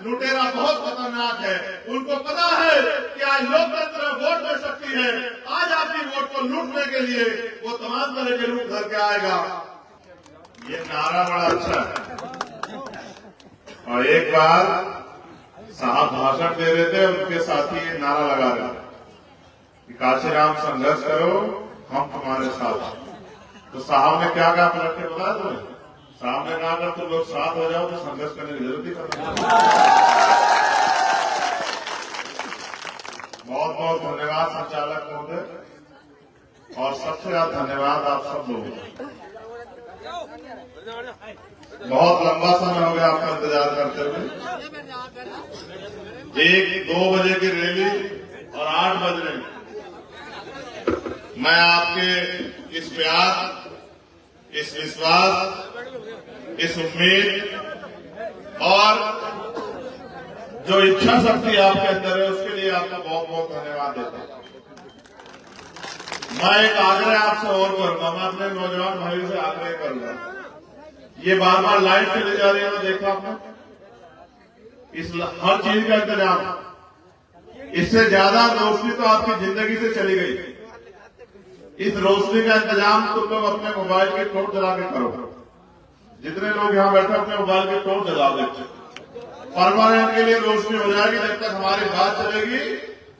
लुटेरा बहुत खतरनाक है। उनको पता है कि आज लोकतंत्र वोट में शक्ति है। आज आपकी वोट को लूटने के लिए वो तमाम तरह के रूप धर के आएगा। ये नारा बड़ा अच्छा है। और एक बार साहब भाषण दे रहे थे, उनके साथी ये नारा लगा रहे थे कि काशीराम संघर्ष करो, हम तुम्हारे साथ। तो साहब ने क्या कहा पलट के बताया तुम्हें? साहब ने कहा अगर तुम लोग साथ हो जाओ तो संघर्ष करने की जरूरत ही नहीं। बहुत बहुत धन्यवाद संचालक महोदय, और सबसे ज्यादा धन्यवाद आप सब लोगों को। बहुत लंबा समय हो गया आपका इंतजार करते हुए। 1-2 बजे की रैली और 8 बज रहे। मैं आपके इस प्यार, इस विश्वास, इस उम्मीद और जो इच्छा शक्ति आपके अंदर है, उसके लिए आपको बहुत बहुत धन्यवाद देता हूं। मैं एक आग्रह आपसे और करूंगा, मैं अपने नौजवान भाइयों से आग्रह करूंगा। ये बार बार लाइट चली जा रही है, मैं देखा आपने, इस हर चीज का इंतजाम, इससे ज्यादा रोशनी तो आपकी जिंदगी से चली गई। इस रोशनी का इंतजाम तुम लोग अपने मोबाइल के टॉर्च जला के करो। जितने लोग यहाँ बैठे अपने मोबाइल के टॉर्च जला देते, परमानेंट के लिए रोशनी हो जाएगी। जब तक हमारी बात चलेगी,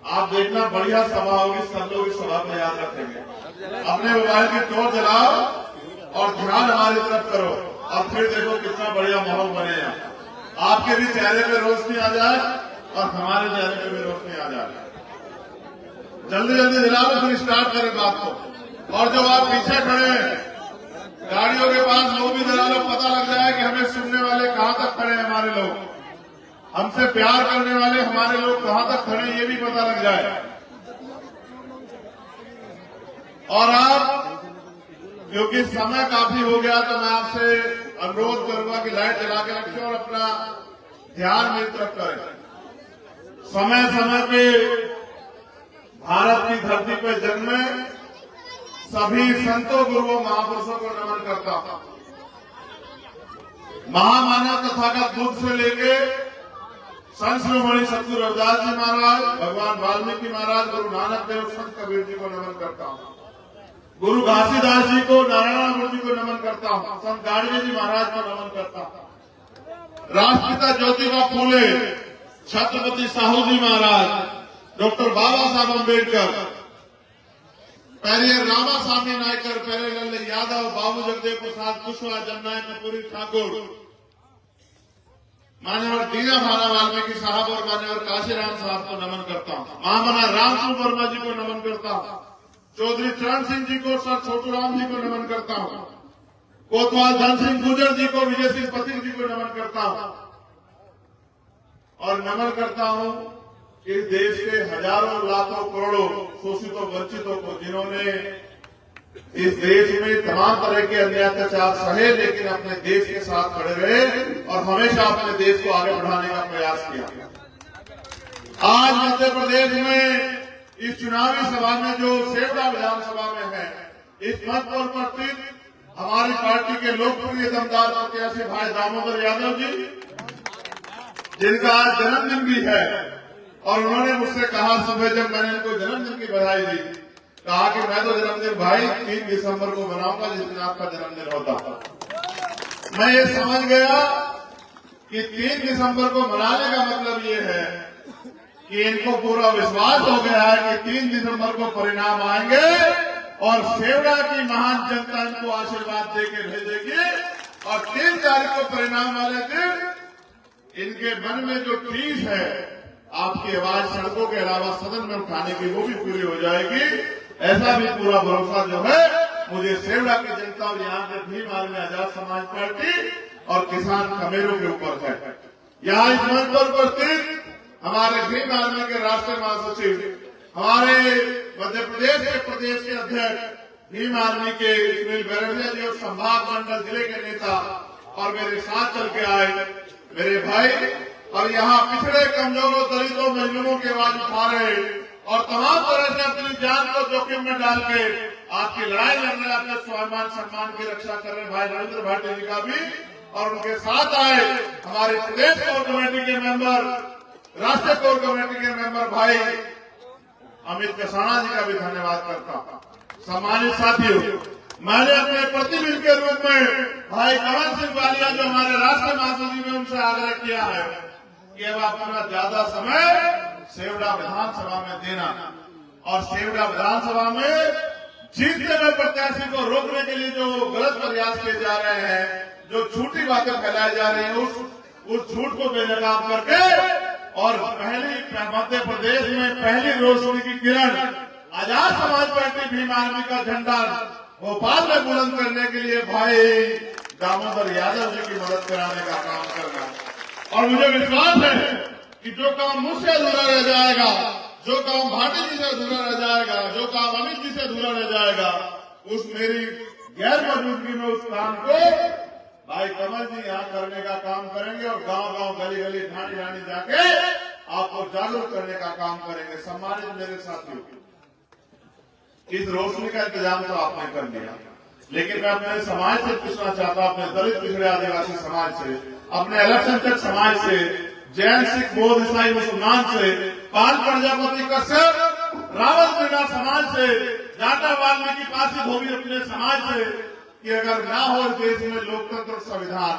आप देखना बढ़िया सभा होगी, सब लोग इस सभा को याद रखेंगे। अपने मोबाइल की टॉर्च जलाओ और ध्यान हमारी तरफ करो, और फिर देखो कितना बढ़िया माहौल बनेगा। आपके भी चेहरे पे रोशनी आ जाए और हमारे चेहरे पे भी रोशनी आ जाए। जल्दी जल्दी जला लो, फिर स्टार्ट करें बात को। और जो आप पीछे खड़े हैं गाड़ियों के पास, लोग भी जला लो, पता लग जाए कि हमें सुनने वाले कहां तक खड़े हैं। हमारे लोग, हमसे प्यार करने वाले हमारे लोग कहां तक खड़े हैं, ये भी पता लग जाए। और आप, क्योंकि समय काफी हो गया, तो मैं आपसे अनुरोध करूंगा कि लाइट जला के रखें और अपना ध्यान मेरी तरफ करें। समय समय पे भारत की धरती पर जन्मे सभी संतों, गुरुओं, महापुरुषों को नमन करता हूं। महामानव तथागत बुद्ध से लेके संत शिरोमणि सतगुरु रविदास जी महाराज, भगवान वाल्मीकि महाराज, गुरु नानक देव, संत कबीर जी को नमन करता हूं। गुरु घासीदास जी को, नारायण जी को नमन करता हूं। संत गाडगे जी महाराज को नमन करता हूं। राष्ट्रपिता ज्योतिबा फूले, छत्रपति साहू जी महाराज, डॉक्टर बाबा साहब अम्बेडकर, पेरियर रामास्वामी नायकर, पेरियर यादव, बाबू जगदेव प्रसाद कुशवाहा, जननायक कपूरी ठाकुर, मान्यवर दीना भाना वाल्मीकि साहब और मान्यवर काशीराम साहब को नमन करता हूं। महामना रामचंद्र वर्मा जी को नमन करता हूं। चौधरी चरण सिंह जी को, सर छोटू राम जी को नमन करता हूं। कोतवाल धन सिंह गुर्जर जी को, विजय सिंह पथिक जी को नमन करता हूं। और नमन करता हूं इस देश के हजारों, लाखों, करोड़ों शोषितों, वंचितों को, जिन्होंने इस देश में तमाम तरह के अन्याय अत्याचार सहे, लेकिन अपने देश के साथ खड़े रहे और हमेशा अपने देश को आगे बढ़ाने का प्रयास किया। आज मध्य प्रदेश में इस चुनावी सभा में, जो सेवड़ा विधानसभा में है, इस मत पर स्थित हमारी पार्टी के लोकप्रिय दमदार प्रत्याशी भाई दामोदर यादव जी, जिनका आज जन्मदिन भी है, और उन्होंने मुझसे कहा सुबह जब मैंने इनको जन्मदिन की बधाई दी, कहा कि मैं तो जन्मदिन भाई 3 दिसंबर को मनाऊंगा, जिस दिन आपका जन्मदिन होता। मैं ये समझ गया कि 3 दिसंबर को मनाने का मतलब ये है कि इनको पूरा विश्वास हो गया है कि 3 दिसंबर को परिणाम आएंगे और सेवड़ा की महान जनता इनको आशीर्वाद देके भेजेगी, और 3 तारीख को परिणाम वाले दिन इनके मन में जो टीस है आपकी आवाज सड़कों के अलावा सदन में उठाने की, वो भी पूरी हो जाएगी। ऐसा भी पूरा भरोसा जो है मुझे सेवड़ा की जनता और यहाँ के भीम आर्मी आजाद समाज पार्टी और किसान कमेरों के ऊपर है। यहाँ इस मंच पर उपस्थित हमारे भीम आर्मी के राष्ट्रीय महासचिव, हमारे मध्य प्रदेश के प्रदेश के अध्यक्ष भीम आर्मी के सुनील बैरड़िया जी, और संभाग मंडल जिले के नेता और मेरे साथ चल के आए मेरे भाई, और यहाँ पिछड़े, कमजोरों, दलितों, मजलूमों की आवाज उठा रहे और तमाम तरह से अपनी जान को जोखिम में डाल के आपकी लड़ाई लड़ रहे, अपने स्वाभिमान सम्मान की रक्षा कर रहे भाई रविंद्र भाटी जी का भी और उनके साथ आए हमारे प्रदेश कोर कमेटी के मेंबर, राष्ट्रीय कोर कमेटी के मेंबर भाई अमित कसाना जी का भी धन्यवाद करता हूं। सम्मानित साथियों, मैंने अपने प्रतिनिधि के रूप में भाई कमल सिंह वालिया जो हमारे राष्ट्रीय महासचिव में उनसे आग्रह किया है कि अब अपना ज्यादा समय सेवढ़ा विधानसभा में देना और सेवढ़ा विधानसभा में जीतते हुए प्रत्याशी को रोकने के लिए जो गलत प्रयास किए जा रहे हैं, जो झूठी बातें फैलाई जा रही है, उस झूठ को बेनकाब करके और मध्य प्रदेश में पहली रोशनी की किरण आजाद समाज पार्टी भीम आर्मी का झंडा भोपाल में बुलंद करने के लिए भाई दामोदर यादव जी की मदद कराने का काम करना। और मुझे विश्वास है कि जो काम मुझसे अधूरा रह जाएगा, जो काम भाटी जी से अधूरा रह जाएगा, जो काम अमित जी से अधूरा रह जाएगा, उस मेरी गैर मौजूदगी में उस काम को भाई कमल जी यहाँ करने का काम करेंगे और गांव गांव गली गली ढाणी ढाणी जाके आपको जागरूक करने का काम करेंगे। सम्मानित मेरे साथियों, इस रोशनी का इंतजाम तो आपने कर लिया, लेकिन मैं अपने समाज से पूछना चाहता हूं, अपने दलित पिछड़े आदिवासी समाज से, अपने अल्पसंख्यक समाज से, जैन सिख बौद्ध ईसाई मुसलमान से, पाल प्रजापति कश्यप रावत मीणा समाज से, जाटा वाल्मीकि पासी धोबी अपने समाज से, कि अगर ना हो देश में लोकतंत्र और संविधान,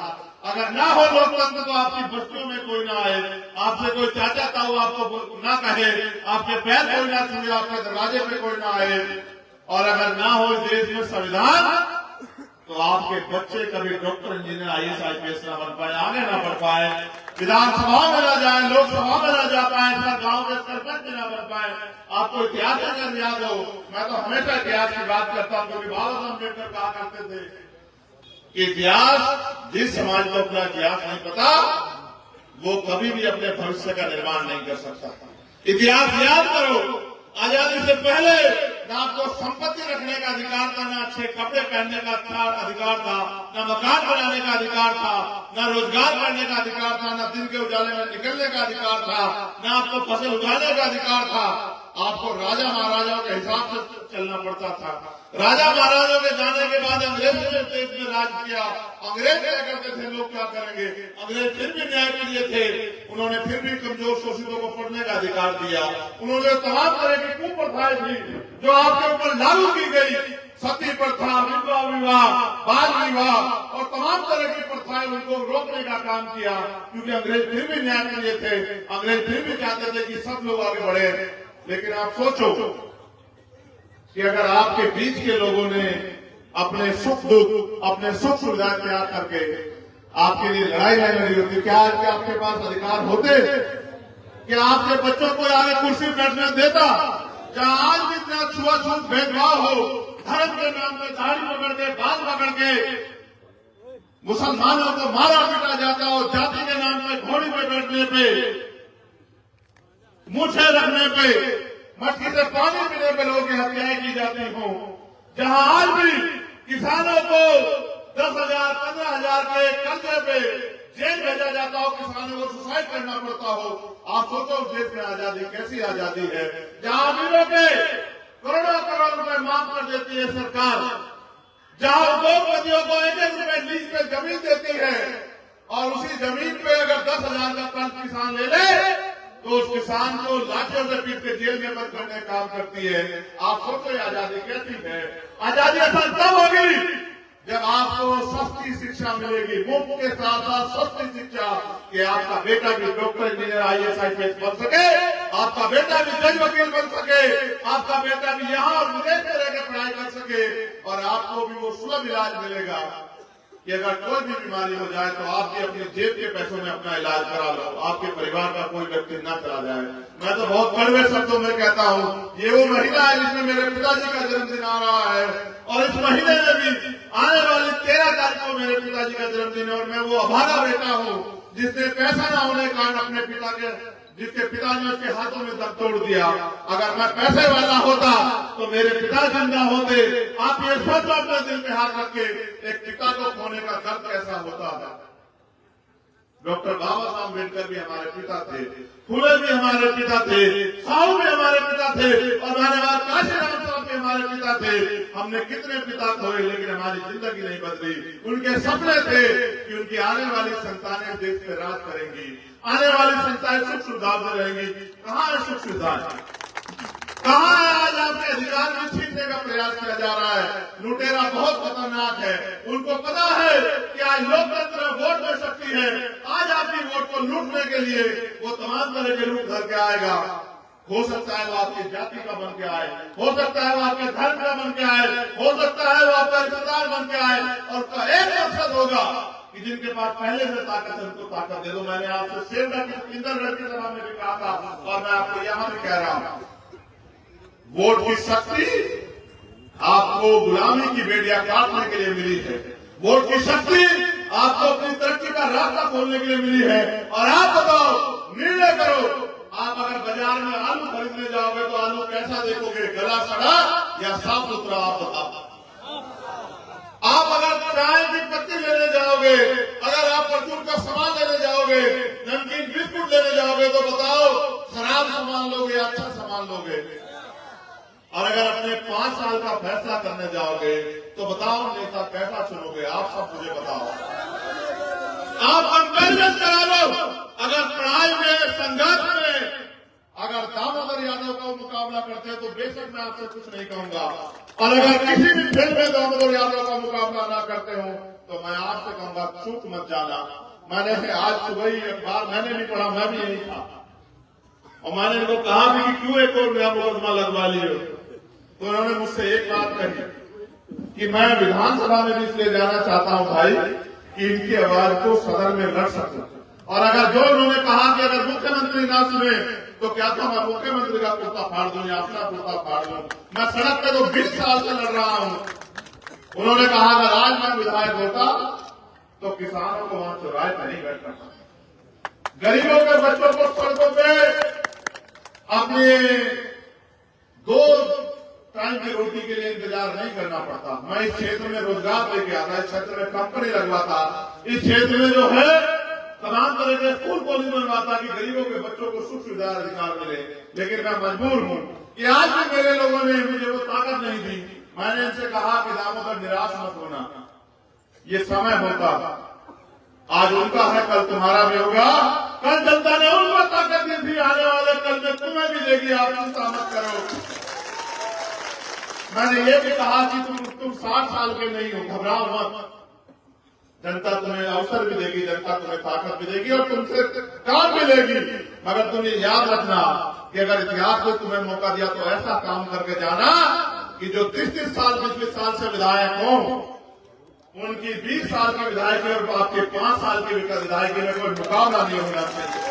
अगर ना हो लोकतंत्र तो आपकी बस्तियों में कोई ना आए, आपसे कोई चाचा ताऊ आपको ना कहे, आपके पैर कोई ना छुए, आपके दरवाजे पे कोई ना आए, और अगर ना हो देश में संविधान तो आपके बच्चे कभी डॉक्टर, इंजीनियर, IAS, IPS ना बन पाए, आगे ना बढ़ पाए, विधानसभा में ना जाए, लोकसभा में ना जा पाए, गांव के सरपंच ना बन पाए। आपको इतिहास अगर याद हो, मैं तो हमेशा इतिहास की बात करता हूं, क्योंकि बाबा साहब अम्बेडकर कहा करते थे कि इतिहास, जिस समाज को अपना इतिहास नहीं पता वो कभी भी अपने भविष्य का निर्माण नहीं कर सकता। इतिहास याद करो, आजादी से पहले न आपको संपत्ति रखने का अधिकार था, न अच्छे कपड़े पहनने का अधिकार था, न मकान बनाने का अधिकार था, न रोजगार करने का अधिकार था, न दिन के उजाले में निकलने का अधिकार था, न आपको फसल उगाने का अधिकार था। आपको राजा महाराजाओं के हिसाब से चलना पड़ता था। राजा महाराजाओं के जाने के बाद अंग्रेजों ने देश में राज किया। अंग्रेज क्या करते थे, लोग क्या करेंगे, अंग्रेज फिर भी न्याय के लिए थे, उन्होंने फिर भी कमजोर शोषितों को पढ़ने का अधिकार दिया। उन्होंने तमाम तरह की कुप्रथाएं थी जो आपके ऊपर लागू की गई, सती प्रथा, विधवा विवाह, बाल विवाह और तमाम तरह की प्रथाएं, उनको रोकने का काम किया, क्योंकि अंग्रेज फिर भी न्याय के लिए थे। अंग्रेज फिर भी चाहते थे कि सब लोग आगे बढ़े। लेकिन आप सोचो कि अगर आपके बीच के लोगों ने अपने सुख दुख, अपने सुख सुविधा त्याग करके आपके लिए लड़ाई नहीं लड़ी होती, क्या आज के आपके पास अधिकार होते? क्या आपके बच्चों को आगे कुर्सी बैठने देता? जहां आज भी इतना छुआछूत भेदभाव हो, धर्म के नाम पे दाढ़ी पकड़ के, बाल पकड़ के मुसलमानों को मारा पीटा जाता हो, जाति के नाम पे घोड़ी पे बैठने पे, मूछे रखने पे, मटकी से पानी पीने पे लोगों की हत्याएं की जाती हो, जहां आज भी किसानों को 10,000, 15,000 के कर्जे पे जेल भेजा जाता हो, किसानों को सुसाइड करना पड़ता हो। आप सोचो देश में आजादी कैसी आजादी है, जहां अमीरों के करोड़ों करोड़ रुपए माफ कर देती है सरकार, जहां उद्योगपतियों को 1-1 रुपए लीज पे जमीन देती है, और उसी जमीन पे अगर 10,000 का कर्ज किसान ले ले तो उस किसान को लाठियों से पीट के जेल में बंद करने का काम करती है। आप सोचो आजादी कैसी है। आजादी असल तब होगी जब आपको सस्ती शिक्षा मिलेगी, मुफ्त के साथ साथ सस्ती शिक्षा, कि आपका बेटा भी डॉक्टर, इंजीनियर, IAS, IPS बन सके, आपका बेटा भी जज वकील बन सके, आपका बेटा भी यहाँ और विदेश में रहकर पढ़ाई कर सके, और आपको भी वो सुलभ इलाज मिलेगा कि अगर कोई भी बीमारी हो जाए तो आप भी अपने जेब के पैसों में अपना इलाज करा लो, आपके परिवार का कोई व्यक्ति न चला जाए। मैं तो बहुत कड़वे शब्दों में कहता हूँ, ये वो महीना है जिसमें मेरे पिताजी का जन्मदिन आ रहा है, और इस महीने में भी आने वाली 13 तारीख को मेरे पिताजी का जन्मदिन है, और मैं वो अभागा बेटा हूँ जिसने पैसा न होने के कारण अपने पिता के, जिसके पिता ने उसके हाथों में दम तोड़ दिया। अगर मैं पैसे वाला होता तो मेरे पिता जिंदा होते। आप ये सोचो अपने दिल में हाथ रख के, एक पिता को खोने का दर्द कैसा होता है। डॉक्टर बाबा साहब अम्बेडकर भी हमारे पिता थे, फुले भी हमारे पिता थे, साहू भी हमारे पिता थे, और धन्यवाद काशीराम साहब भी हमारे पिता थे। हमने कितने पिता खोए, लेकिन हमारी जिंदगी नहीं बदली। उनके सपने थे कि उनकी आने वाली संतानें देश पे राज करेंगी, आने वाली संतानें सुख सुविधा से रहेंगी। कहाँ है सुख सुविधा? कहाँ है? आज आपके अधिकार में छीनने का प्रयास किया जा रहा है। लुटेरा बहुत खतरनाक है, उनको पता है कि आज लोकतंत्र वोट में शक्ति है। आज आपकी वोट को लूटने के लिए वो तमाम तरह के लूट करके आएगा। हो सकता है वो आपकी जाति का बन के आए, हो सकता है वो आपके धर्म का बन के आए, हो सकता है वो आपका रिश्तेदार बन के आए, और एक मकसद होगा कि जिनके पास पहले से ताकत है उनको ताकत दे दो। मैंने आपसे शेरगढ़ की सभा में भी कहा था, और मैं आपको यहाँ भी कह रहा हूँ, वोट की शक्ति आपको गुलामी की बेड़ियां काटने के लिए मिली है। वोट की शक्ति आपको अपनी तरक्की का रास्ता खोलने के लिए मिली है। और आप बताओ, निर्णय करो, आप अगर बाजार में आलू खरीदने जाओगे तो आलू कैसा देखोगे, गला सड़ा या साफ सुथरा? आप बताओ। आप अगर चाय की पत्ती लेने जाओगे, अगर आप परचून का सामान लेने जाओगे, नमकीन बिस्कुट लेने जाओगे, तो बताओ खराब सामान लोगे या अच्छा सामान लोगे? और अगर अपने 5 साल का फैसला करने जाओगे तो बताओ नेता कैसा चुनोगे? आप सब मुझे बताओ। आप कंपेरिजन करा लो। अगर पढ़ाई में, संघर्ष में अगर दामोदर यादव का मुकाबला करते हैं तो बेशक मैं आपसे कुछ नहीं कहूंगा, और अगर किसी भी खेल में दामोदर यादव का मुकाबला ना करते हो तो मैं आपसे कहूंगा चूक मत जाना। मैंने आज सुबह ही अखबार मैंने भी पढ़ा, मैं भी यही था, और मैंने इनको कहा भी कि क्यों एक और नया मुकदमा लगवा लियो, तो उन्होंने मुझसे एक बात कही कि मैं विधानसभा में भी इसलिए जाना चाहता हूं भाई कि इनकी आवाज को सदन में लड़ सकूं। और अगर जो उन्होंने कहा कि अगर मुख्यमंत्री ना सुने तो क्या था, मैं मुख्यमंत्री का कुर्ता फाड़ दूं या अपना कुर्ता फाड़ दूं। मैं सड़क पे तो 20 साल से लड़ रहा हूं। उन्होंने कहा अगर आज मैं विधायक होता तो किसानों को वहां चौराहे पर नहीं बैठ करता, गरीबों के बच्चों को सड़कों पे अपने 2 टाइम की रोटी के लिए इंतजार नहीं करना पड़ता। मैं इस क्षेत्र में रोजगार लेके आता, इस क्षेत्र में कंपनी लगवाता, इस क्षेत्र में जो है तमाम तरह के स्कूल कॉलेज बनवाता कि गरीबों के बच्चों को सुख सुविधा अधिकार मिले। लेकिन मैं मजबूर हूं कि आज भी मेरे लोगों ने मुझे वो ताकत नहीं दी। मैंने इनसे कहा कि दामोदर निराश मत होना, ये समय होता, आज उनका है कल तुम्हारा भी होगा। कल जनता ने उनको ताकत दी थी, आने वाले कल में तुम्हें भी देगी, आप चिंता मत करो। मैंने ये भी कहा कि तुम 60 साल के नहीं हो, घबराओ मत, जनता तुम्हें अवसर भी देगी, जनता तुम्हें ताकत भी देगी और तुमसे काम भी लेगी। मगर तुम ये याद रखना कि अगर इतिहास ने तुम्हें मौका दिया तो ऐसा काम करके जाना कि जो 30-30 साल 20-20 साल से विधायक हो, उनकी 20 साल की विधायकी और आपके 5 साल की विधायकी में कोई मुकाबला नहीं होना चाहिए।